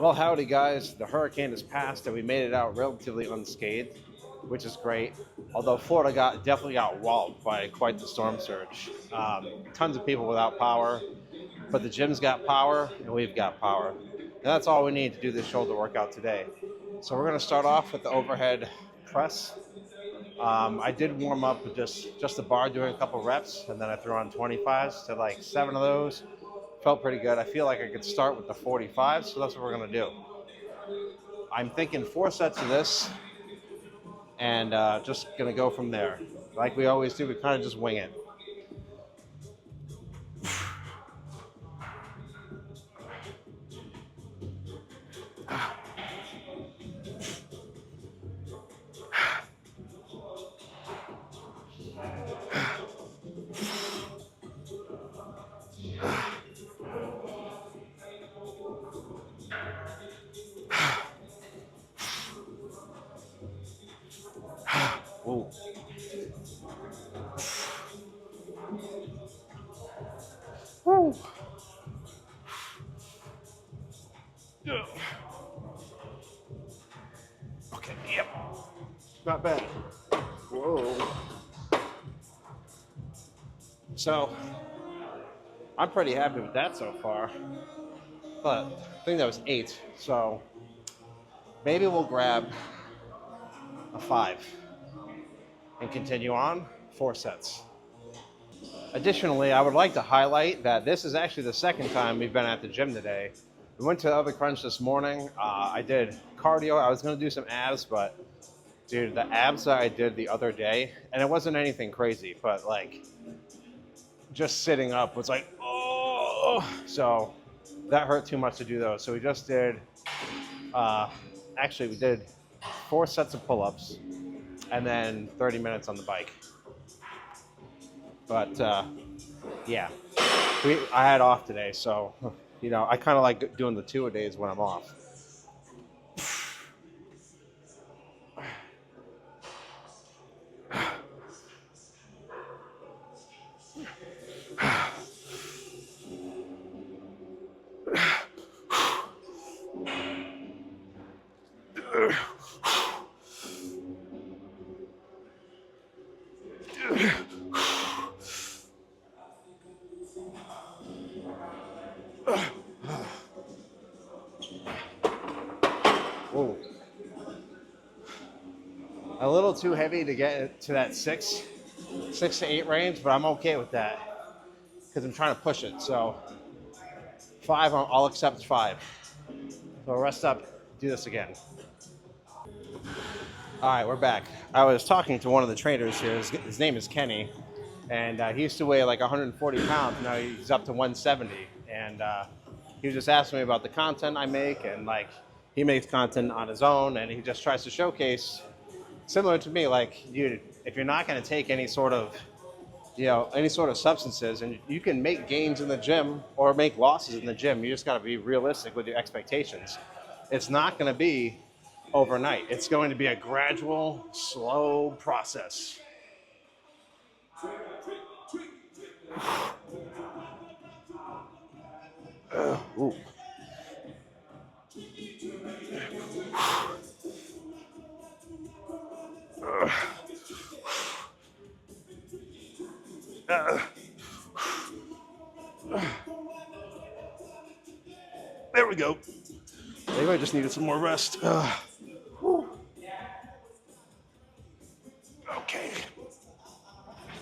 Well, howdy guys. The hurricane has passed and we made it out relatively unscathed, which is great. Although Florida definitely got walloped by quite the storm surge. Tons of people without power, but the gym's got power and we've got power. And that's all we need to do this shoulder workout today. So we're gonna start off with the overhead press. I did warm up with just the bar doing a couple reps, and then I threw on 25s to like 7 of those. Felt pretty good. I feel like I could start with the 45s, so that's what we're gonna do. I'm thinking 4 sets of this, and just gonna go from there. Like we always do, we kind of just wing it. Ooh. Woo. Okay, yep. Not bad. Whoa. So, I'm pretty happy with that so far. But I think that was 8. So, maybe we'll grab a 5 and continue on 4 sets. Additionally, I would like to highlight that this is actually the second time we've been at the gym today. We went to the other crunch this morning. I did cardio. I was going to do some abs, but dude, the abs that I did the other day, and it wasn't anything crazy, but like just sitting up was like, oh, so that hurt too much to do those. So we just did, actually we did 4 sets of pull-ups and then 30 minutes on the bike. But yeah, I had off today, so you know I kind of like doing the 2-a-days when I'm off. Whoa. A little too heavy to get to that 6 to 8 range, but I'm okay with that because I'm trying to push it. So 5, I'll accept 5. So rest up, do this again. All right, we're back. I was talking to one of the trainers here. His name is Kenny, and he used to weigh like 140 pounds. Now he's up to 170, and he was just asking me about the content I make, and like he makes content on his own, and he just tries to showcase, similar to me, like, dude, if you're not going to take any sort of, any sort of substances, and you can make gains in the gym or make losses in the gym, you just got to be realistic with your expectations. It's not going to be overnight. It's going to be a gradual, slow process. Ooh. There we go. Maybe I just needed some more rest. Okay.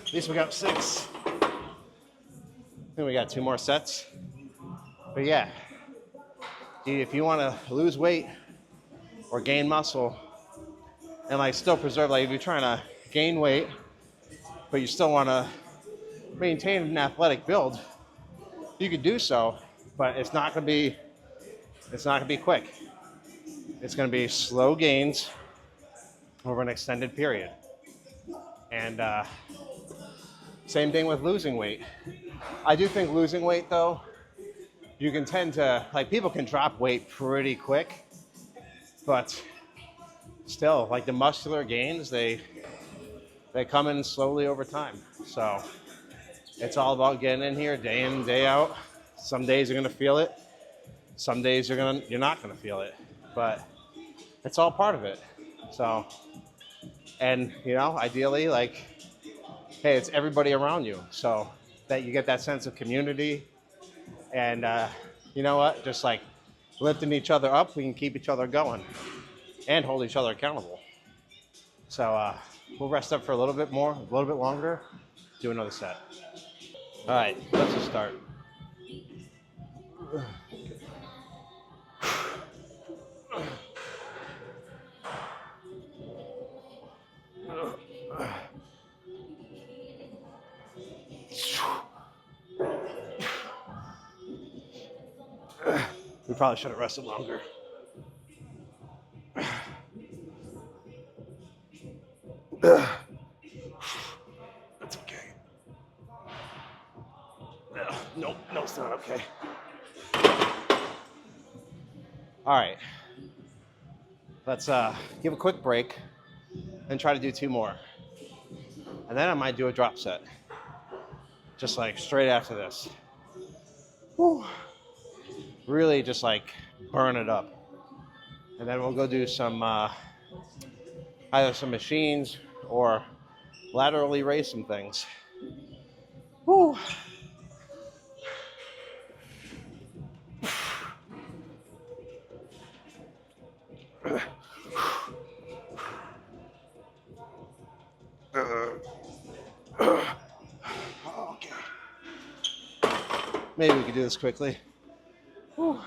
At least we got 6. I think we got 2 more sets. But yeah, dude, if you want to lose weight or gain muscle and like still preserve, like if you're trying to gain weight, but you still want to maintain an athletic build, you could do so, but it's not going to be quick. It's going to be slow gains over an extended period. And same thing with losing weight. I do think losing weight, though, you can tend to, like, people can drop weight pretty quick, but still, like, the muscular gains, they come in slowly over time. So it's all about getting in here day in, day out. Some days you're going to feel it. Some days you're not gonna feel it, but it's all part of it. So, and you know, ideally, like, hey, it's everybody around you, so that you get that sense of community. And you know what? Just like lifting each other up, we can keep each other going and hold each other accountable. So we'll rest up for a little bit more, a little bit longer, do another set. All right, let's just start. We probably should have rested longer. That's okay. Nope, no, it's not okay. All right, let's give a quick break and try to do 2 more. And then I might do a drop set, just like straight after this. Whew. Really just like burn it up. And then we'll go do some, either some machines or laterally raise some things. Whew. Okay. Maybe we could do this quickly. Whew.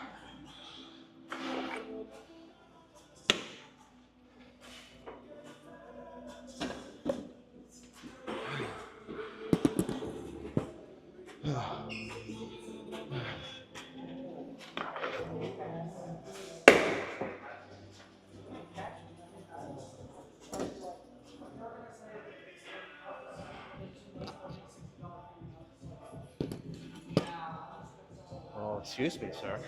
Oh, excuse me, sir.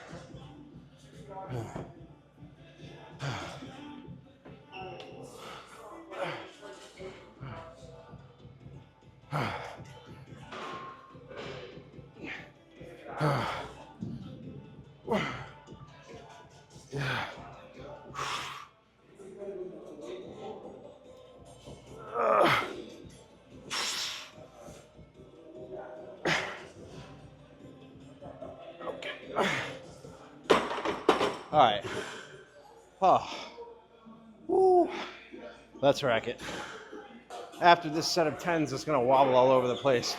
All right. Oh. Woo. Let's rack it. After this set of 10s, it's gonna wobble all over the place.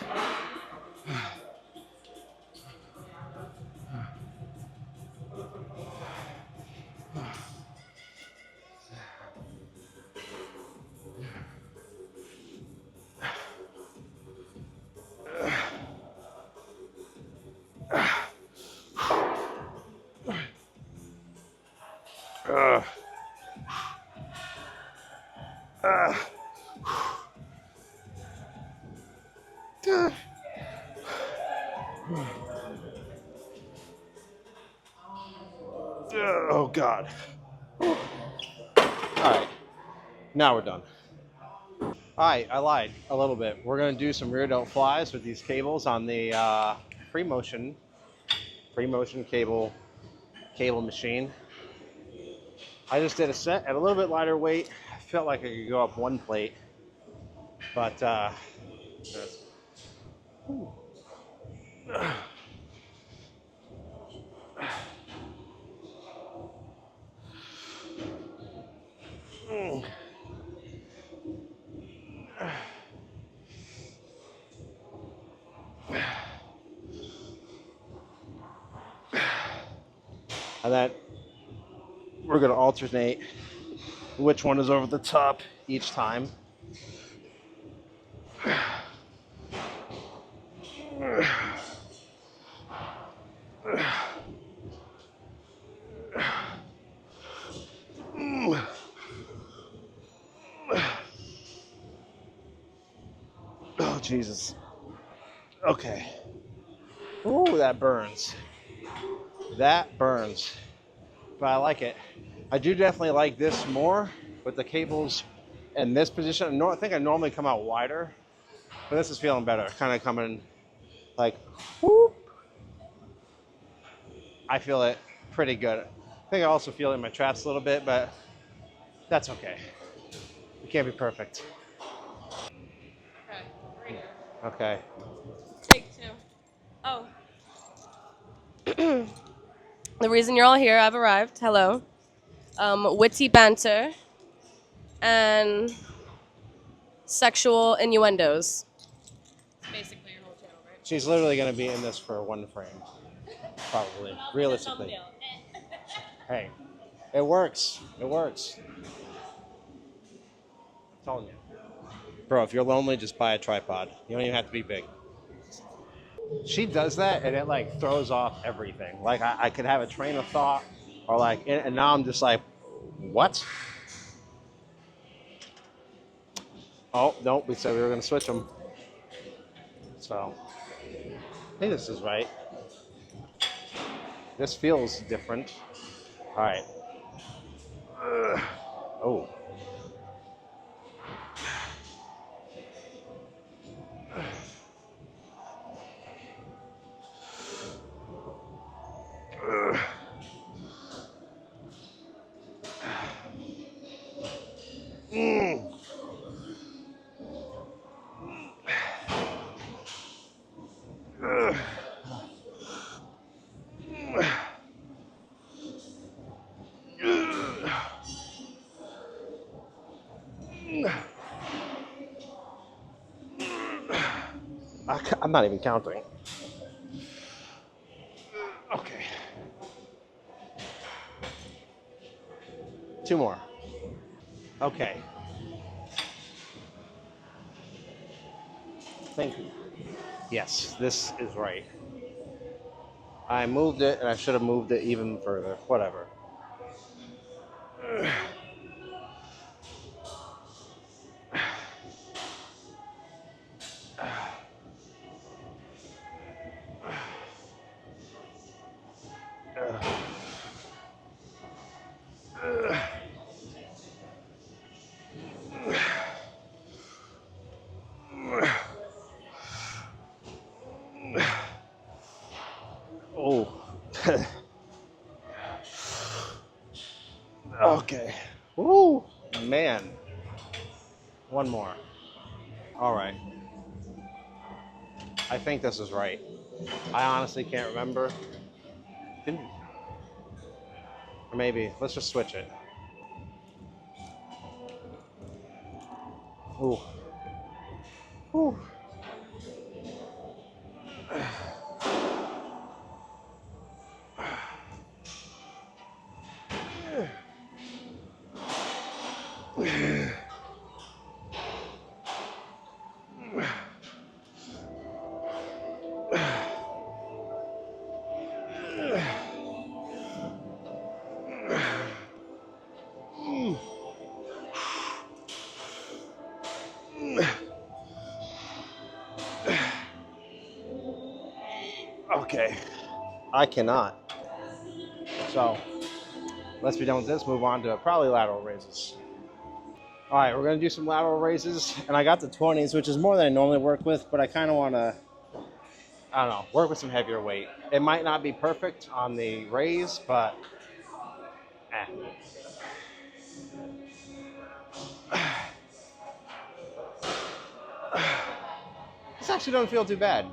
Oh God. All right, now we're done. All right, I lied a little bit. We're gonna do some rear delt flies with these cables on the free motion cable machine. I just did a set at a little bit lighter weight. I felt like I could go up 1 plate, but and then we're gonna alternate which one is over the top each time. Oh, Jesus. Okay. Ooh, that burns. That burns. But I like it. I do definitely like this more with the cables in this position. I think I normally come out wider, but this is feeling better. Kind of coming like, whoop. I feel it pretty good. I think I also feel it in my traps a little bit, but that's okay. You can't be perfect. Okay. Okay. Take 2. Oh. The reason you're all here, I've arrived. Hello. Witty banter and sexual innuendos. Basically your whole channel, right? She's literally going to be in this for one frame, probably, realistically. Hey, it works. It works. I'm telling you. Bro, if you're lonely, just buy a tripod. You don't even have to be big. She does that, and it like throws off everything. Like I could have a train of thought, or like, and now I'm just like, what? Oh, no, we said we were going to switch them. So, I think this is right. This feels different. All right. Oh. I'm not even counting. Okay. 2 more. Okay. Thank you. Yes, this is right. I moved it, and I should have moved it even further. Whatever. Oh. Okay. Woo, man. 1 more. All right. I think this is right. I honestly can't remember. Or maybe, let's just switch it. Ooh. Ooh. Okay. I cannot. So, let's be done with this. Move on to probably lateral raises. All right, we're going to do some lateral raises. And I got the 20s, which is more than I normally work with, but I kind of want to, I don't know, work with some heavier weight. It might not be perfect on the raise, but this actually doesn't feel too bad.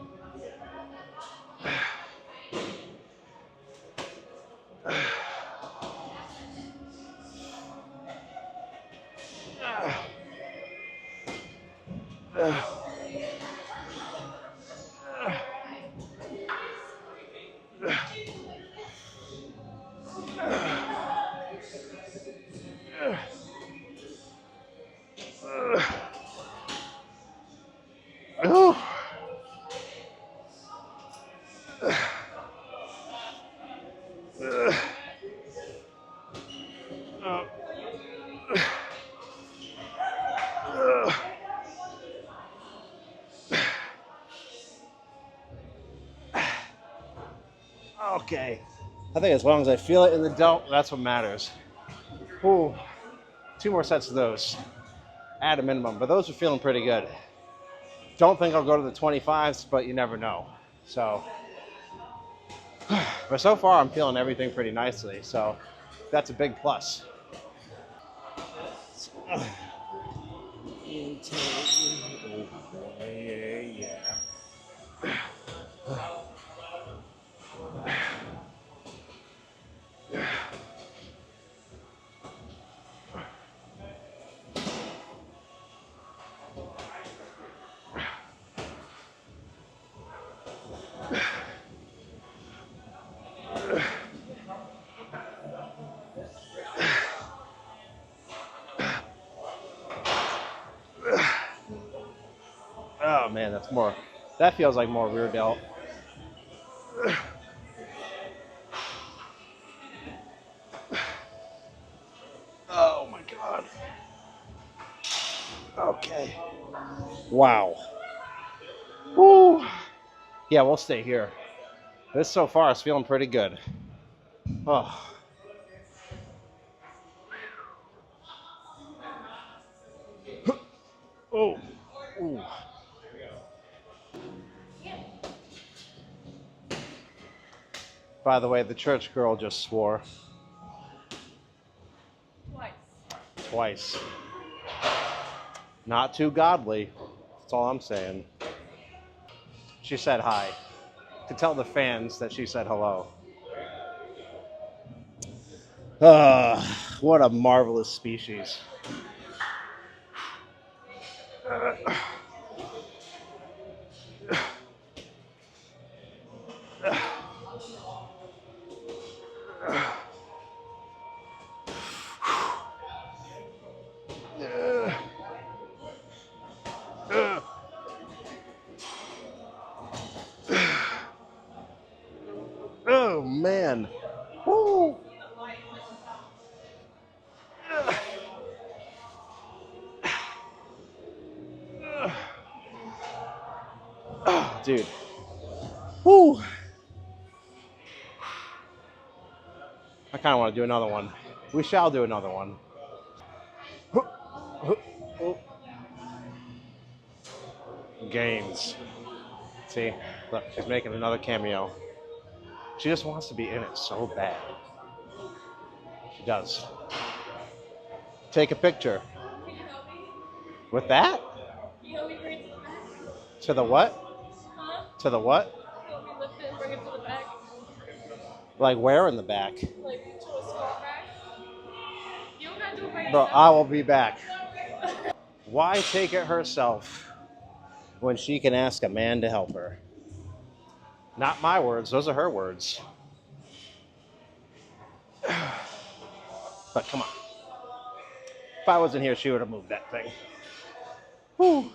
Okay. I think as long as I feel it in the delt, that's what matters. Ooh, 2 more sets of those at a minimum, but those are feeling pretty good. Don't think I'll go to the 25s, but you never know. So, But so far, I'm feeling everything pretty nicely, so that's a big plus. Oh man, that's more. That feels like more rear delt. Oh my god. Okay. Wow. Woo. Yeah, we'll stay here. This so far is feeling pretty good. Oh. Oh. Ooh. By the way, the church girl just swore. Twice. Not too godly. That's all I'm saying. She said hi. To tell the fans that she said hello. What a marvelous species. Oh man. Woo. Oh, dude. Woo. I kind of want to do another one. We shall do another one. Gains. See, look, she's making another cameo. She just wants to be in it so bad. She does. Take a picture. With that? To the what? Huh? To the what? Help me lift it and bring it to the back. Like where in the back? Like to a squat rack. You don't gotta do it by yourself. Bro, I will be back. Why take it herself when she can ask a man to help her? Not my words, those are her words. But come on. If I wasn't here, she would have moved that thing. Whew.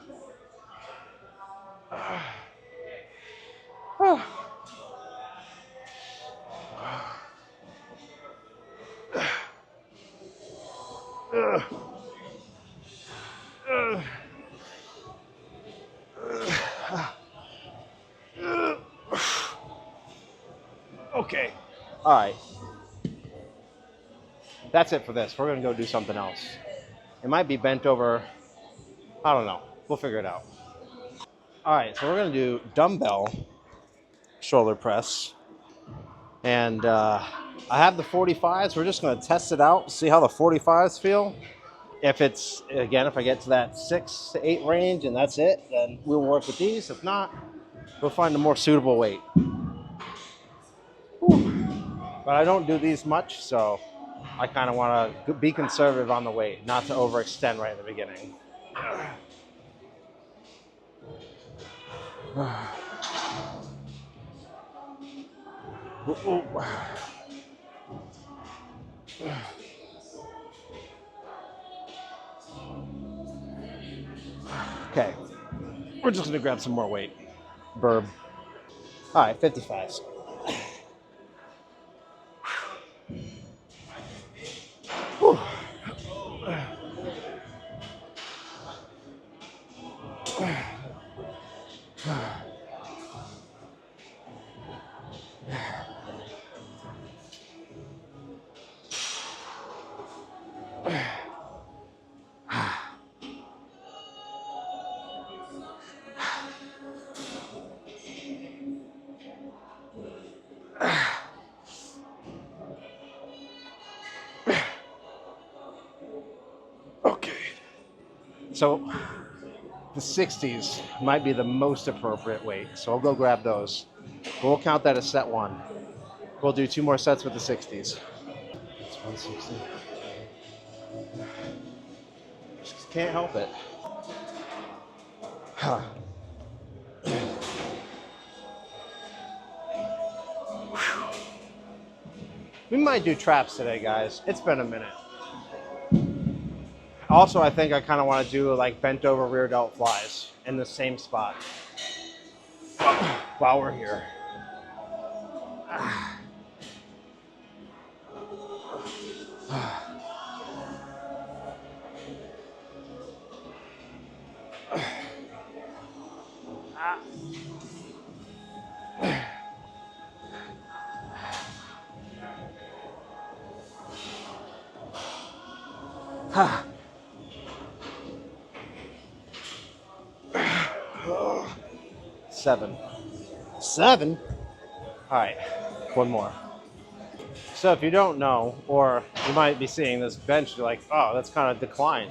Okay. All right. That's it for this. We're going to go do something else. It might be bent over. I don't know. We'll figure it out. All right. So we're going to do dumbbell shoulder press. And I have the 45s. We're just going to test it out, see how the 45s feel. If it's, again, if I get to that 6 to 8 range and that's it, then we'll work with these. If not, we'll find a more suitable weight. Whew. But I don't do these much, so I kind of want to be conservative on the weight, not to overextend right in the beginning. Okay, we're just gonna grab some more weight. Burb. All right, 55s. Whew. So the 60s might be the most appropriate weight. So I'll go grab those. But we'll count that as set 1. We'll do 2 more sets with the 60s. That's 160. Just can't help it. We might do traps today, guys. It's been a minute. Also, I think I kind of want to do like bent over rear delt flies in the same spot while we're here. Seven? All right, one more. So if you don't know, or you might be seeing this bench, you're like, oh, that's kind of declined.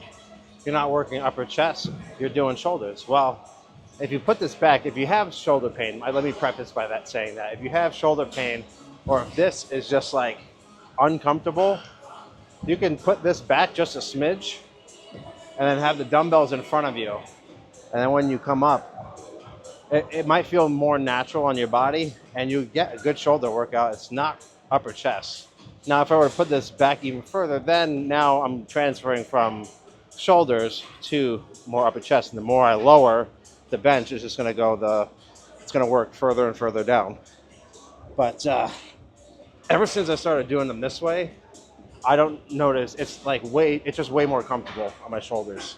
You're not working upper chest, you're doing shoulders. Well, if you put this back, if you have shoulder pain, let me preface by that saying that. If you have shoulder pain, or if this is just like uncomfortable, you can put this back just a smidge, and then have the dumbbells in front of you. And then when you come up, it might feel more natural on your body, and you get a good shoulder workout. It's not upper chest. Now, if I were to put this back even further, then now I'm transferring from shoulders to more upper chest. And the more I lower the bench, it's just going to go it's going to work further and further down. But ever since I started doing them this way, I don't notice it's just way more comfortable on my shoulders.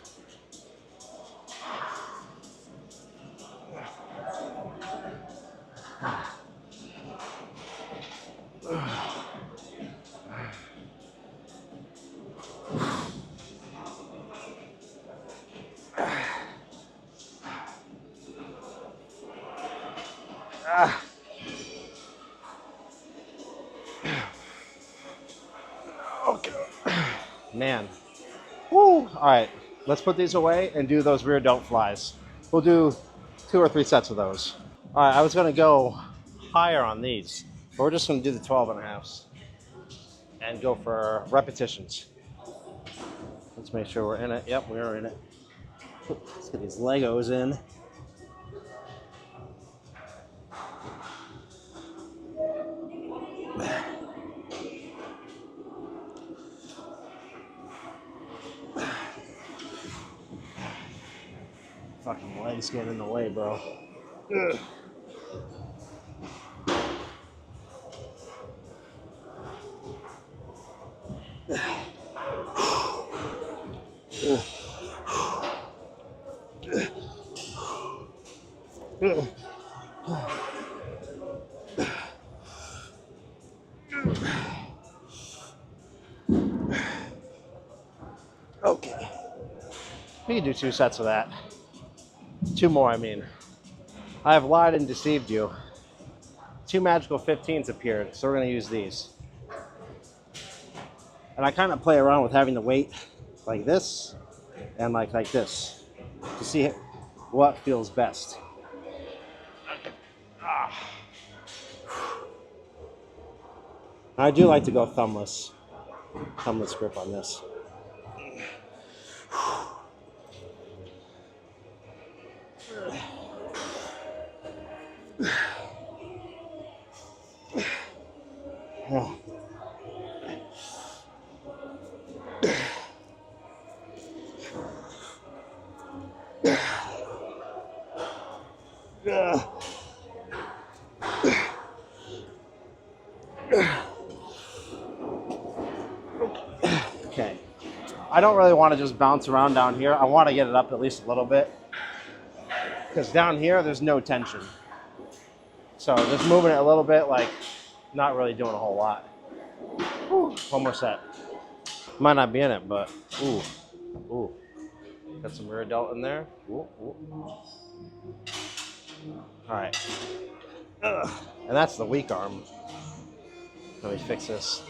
Okay. Man. Woo. All right. Let's put these away and do those rear delt flies. We'll do 2 or 3 sets of those. All right. I was going to go higher on these, but we're just going to do the 12.5s and go for repetitions. Let's make sure we're in it. Yep, we're in it. Let's get these Legos in. Fucking legs getting in the way, bro. Ugh. Okay. We can do 2 sets of that. 2 more, I mean. I have lied and deceived you. 2 magical 15s appeared, so we're going to use these. And I kind of play around with having the weight like this and like this to see what feels best. I do like to go thumbless grip on this. Okay. I don't really want to just bounce around down here. I want to get it up at least a little bit, because down here there's no tension. So just moving it a little bit, like not really doing a whole lot. Whew. One more set. Might not be in it, but ooh. Got some rear delt in there. Ooh. All right. Ugh. And that's the weak arm. Let me fix this.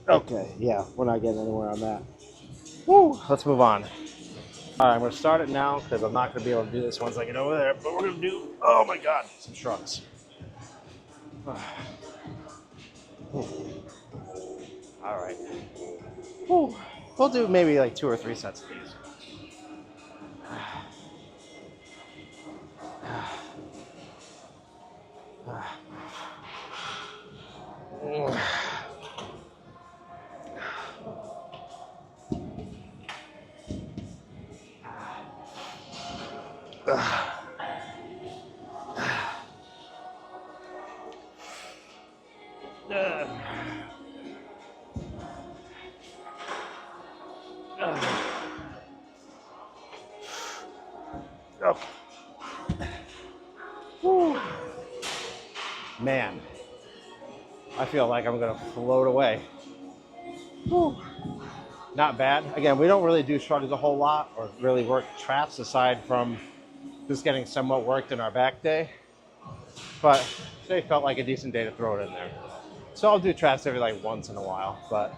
Okay, yeah, we're not getting anywhere on that. Woo, let's move on. All right, I'm gonna start it now because I'm not gonna be able to do this once I get over there, but we're gonna do, oh my God, some shrugs. All right. Woo. We'll do maybe like 2 or 3 sets of these. Okay. Woo. Man, I feel like I'm gonna float away. Woo. Not bad. Again, we don't really do shrugs a whole lot or really work traps aside from just getting somewhat worked in our back day. But today felt like a decent day to throw it in there. So I'll do traps every like once in a while, but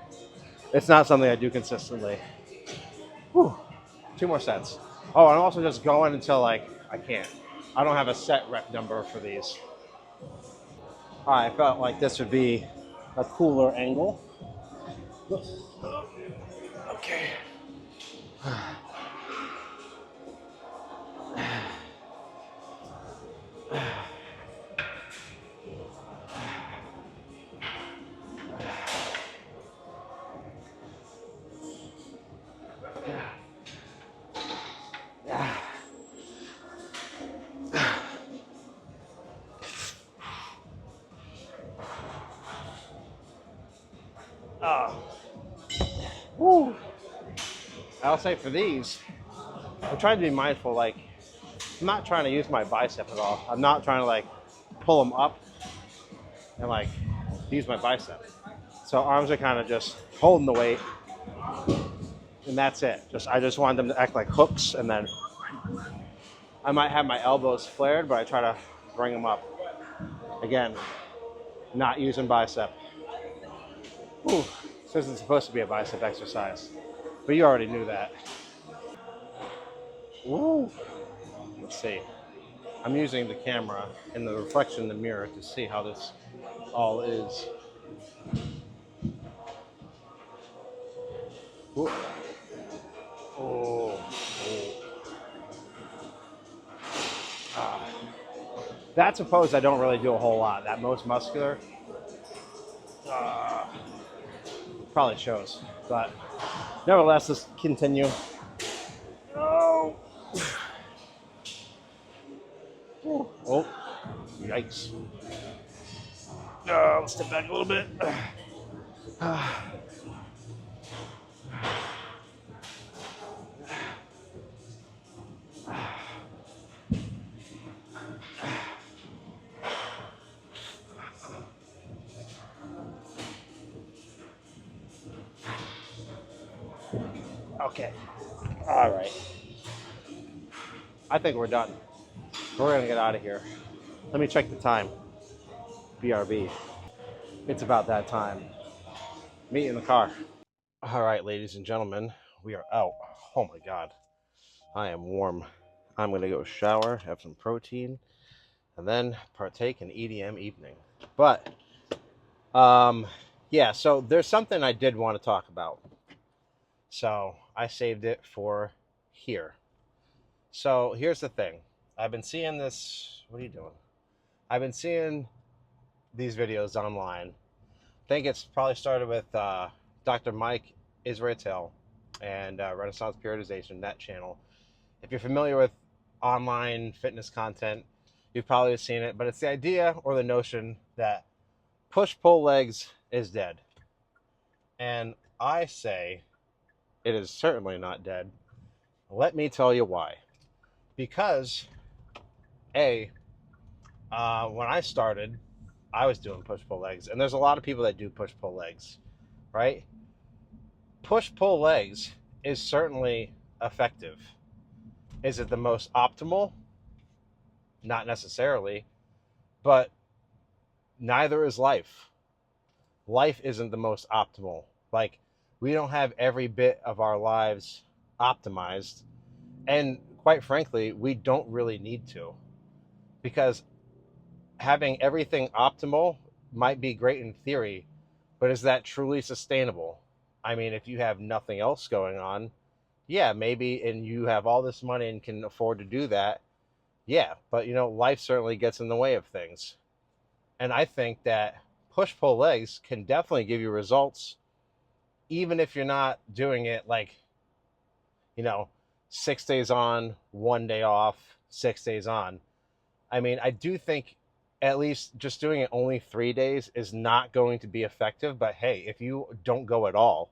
it's not something I do consistently. Whew. 2 more sets. Oh, I'm also just going until like I can't. I don't have a set rep number for these. All right, I felt like this would be a cooler angle. Okay. Woo. I'll say for these, I'm trying to be mindful. Like, I'm not trying to use my bicep at all. I'm not trying to like pull them up and like use my bicep. So arms are kind of just holding the weight, and that's it. I just want them to act like hooks, and then I might have my elbows flared, but I try to bring them up. Again, not using bicep. Ooh, this isn't supposed to be a bicep exercise, but you already knew that. Ooh. Let's see. I'm using the camera and the reflection in the mirror to see how this all is. Ooh. Oh. That's a pose I don't really do a whole lot. That most muscular probably shows, but nevertheless, let's continue. Oh. Oh. Yikes. Let's step back a little bit. Okay. All right. I think we're done. We're going to get out of here. Let me check the time. BRB. It's about that time. Meet in the car. All right, ladies and gentlemen, we are out. Oh my God. I am warm. I'm going to go shower, have some protein, and then partake in EDM evening. But, yeah, so there's something I did want to talk about. So I saved it for here. So here's the thing. I've been seeing this. What are you doing? I've been seeing these videos online. I think it's probably started with Dr. Mike Israetel and Renaissance Periodization, that channel. If you're familiar with online fitness content, you've probably seen it, but it's the idea or the notion that push-pull legs is dead. And I say it is certainly not dead. Let me tell you why. Because, when I started, I was doing push-pull legs, and there's a lot of people that do push-pull legs, right? Push-pull legs is certainly effective. Is it the most optimal? Not necessarily, but neither is life. Life isn't the most optimal. Like, we don't have every bit of our lives optimized. And quite frankly, we don't really need to, because having everything optimal might be great in theory, but is that truly sustainable? I mean, if you have nothing else going on, yeah, maybe, and you have all this money and can afford to do that, yeah, but life certainly gets in the way of things. And I think that push pull legs can definitely give you results, even if you're not doing it like, you know, 6 days on, 1 day off, 6 days on. I mean, I do think at least just doing it only 3 days is not going to be effective. But hey, if you don't go at all,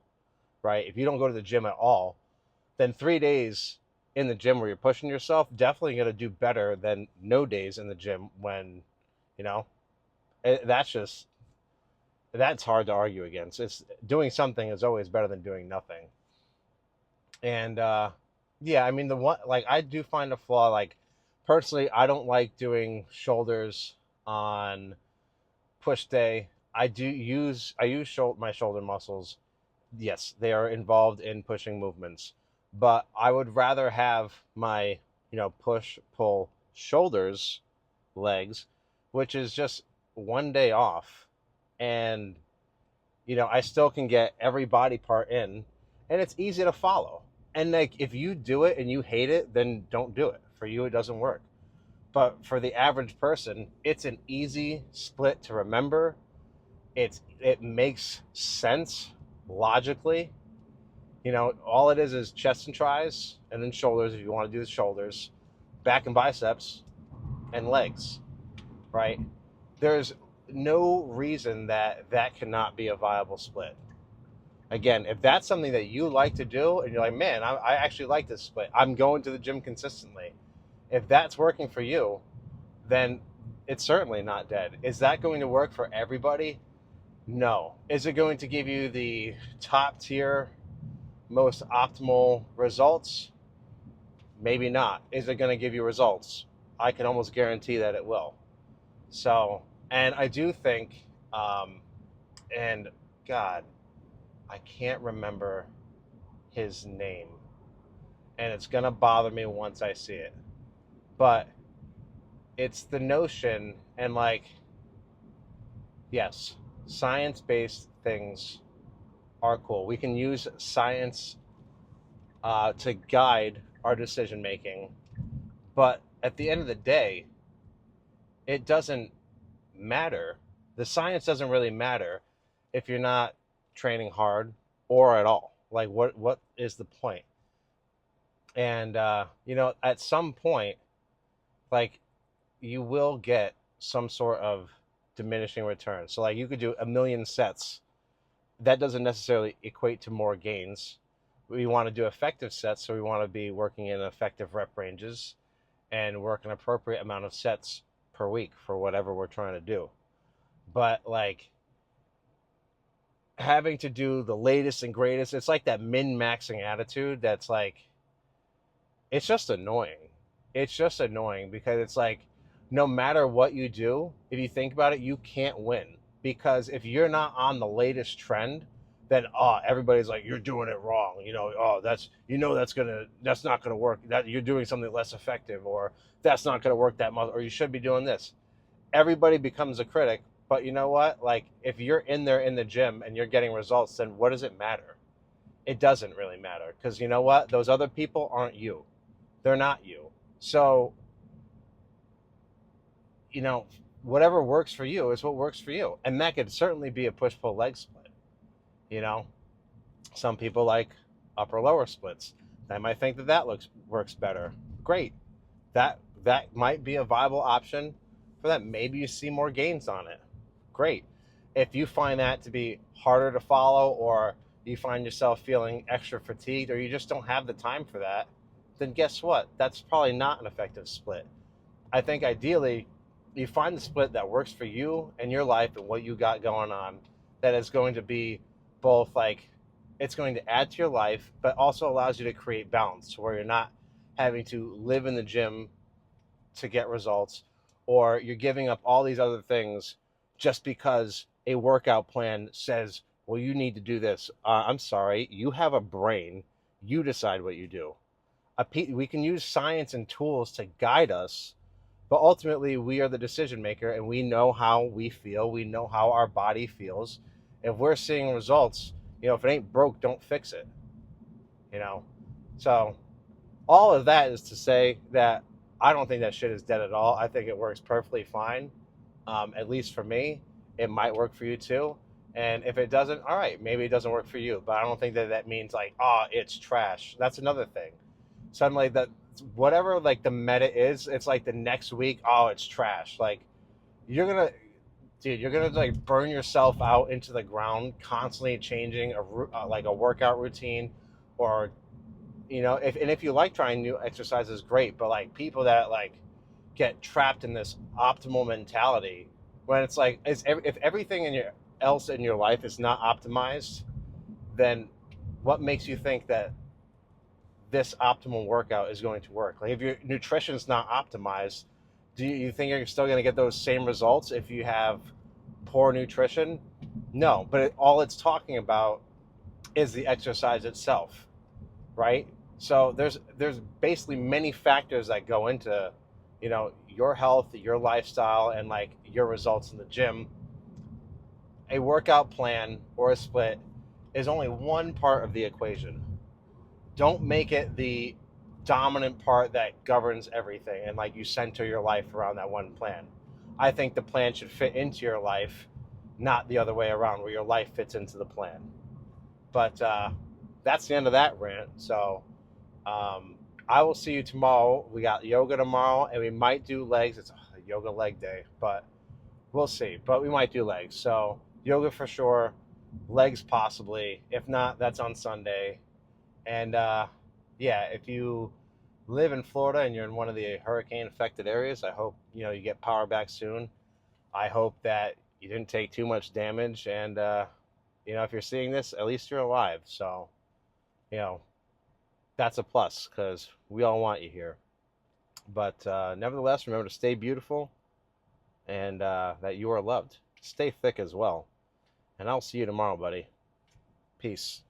right? If you don't go to the gym at all, then 3 days in the gym where you're pushing yourself, definitely going to do better than no days in the gym when, you know, that's hard to argue against. It's doing something is always better than doing nothing. And yeah, I mean, the one, like, I do find a flaw. Like, personally, I don't like doing shoulders on push day. I use my shoulder muscles. Yes, they are involved in pushing movements, but I would rather have my, push pull shoulders legs, which is just 1 day off, and I still can get every body part in, and it's easy to follow. And like, if you do it and you hate it, then don't do it. For you, it doesn't work. But for the average person, it's an easy split to remember. It makes sense logically. All it is chest and tris, and then shoulders if you want to do the shoulders, back and biceps, and legs, right? There's no reason that that cannot be a viable split. Again, if that's something that you like to do and you're like, man, I actually like this split, I'm going to the gym consistently. If that's working for you, then it's certainly not dead. Is that going to work for everybody? No. Is it going to give you the top tier, most optimal results? Maybe not. Is it going to give you results? I can almost guarantee that it will. So, and I do think, and God, I can't remember his name, and it's going to bother me once I see it. But it's the notion, and like, yes, science-based things are cool. We can use science to guide our decision making, but at the end of the day, it doesn't matter. The science doesn't really matter if you're not training hard or at all. Like, what is the point? And at some point, like, you will get some sort of diminishing return. So like, you could do 1,000,000 sets. That doesn't necessarily equate to more gains. We want to do effective sets, so we want to be working in effective rep ranges and work an appropriate amount of sets per week for whatever we're trying to do. But like, having to do the latest and greatest, it's like that min-maxing attitude that's like, it's just annoying. It's just annoying because it's like, no matter what you do, if you think about it, you can't win. Because if you're not on the latest trend, then everybody's like, you're doing it wrong. That's not gonna work. That you're doing something less effective, or that's not gonna work that much, or you should be doing this. Everybody becomes a critic. But you know what? Like, if you're in there in the gym and you're getting results, then what does it matter? It doesn't really matter, because you know what? Those other people aren't you. They're not you. So, whatever works for you is what works for you. And that could certainly be a push-pull leg split. Some people like upper-lower splits. They might think that works better. Great. That might be a viable option for that. Maybe you see more gains on it. Great. If you find that to be harder to follow, or you find yourself feeling extra fatigued, or you just don't have the time for that, then guess what? That's probably not an effective split. I think ideally, you find the split that works for you and your life and what you got going on, that is going to be both like, it's going to add to your life, but also allows you to create balance, where you're not having to live in the gym to get results, or you're giving up all these other things just because a workout plan says well, you need to do this. I'm sorry, you have a brain. You decide what you do. We can use science and tools to guide us, but ultimately we are the decision maker, and we know how we feel. We know how our body feels. If we're seeing results, if it ain't broke, don't fix it. You know, so all of that is to say that I don't think that shit is dead at all. I think it works perfectly fine. At least for me, it might work for you too. And if it doesn't, all right, maybe it doesn't work for you. But I don't think that that means like, oh, it's trash. That's another thing. Suddenly, that whatever like the meta is, it's like the next week, oh, it's trash. Like you're gonna, dude, you're gonna like burn yourself out into the ground, constantly changing like a workout routine, or if you like trying new exercises, great. But like people that like get trapped in this optimal mentality, when it's like if everything else in your life is not optimized, then what makes you think that this optimal workout is going to work? Like if your nutrition is not optimized, do you think you're still going to get those same results if you have poor nutrition? No, but all it's talking about is the exercise itself, right? So there's basically many factors that go into, your health, your lifestyle, and like your results in the gym. A workout plan or a split is only one part of the equation. Don't make it the dominant part that governs everything and like you center your life around that one plan. I think the plan should fit into your life, not the other way around, where your life fits into the plan. But that's the end of that rant. So I will see you tomorrow. We got yoga tomorrow, and we might do legs. It's a yoga leg day, but we'll see. But we might do legs. So yoga for sure, legs possibly. If not, that's on Sunday. And yeah, if you live in Florida and you're in one of the hurricane-affected areas, I hope you get power back soon. I hope that you didn't take too much damage, and if you're seeing this, at least you're alive. So, that's a plus because we all want you here. But nevertheless, remember to stay beautiful and that you are loved. Stay thick as well. And I'll see you tomorrow, buddy. Peace.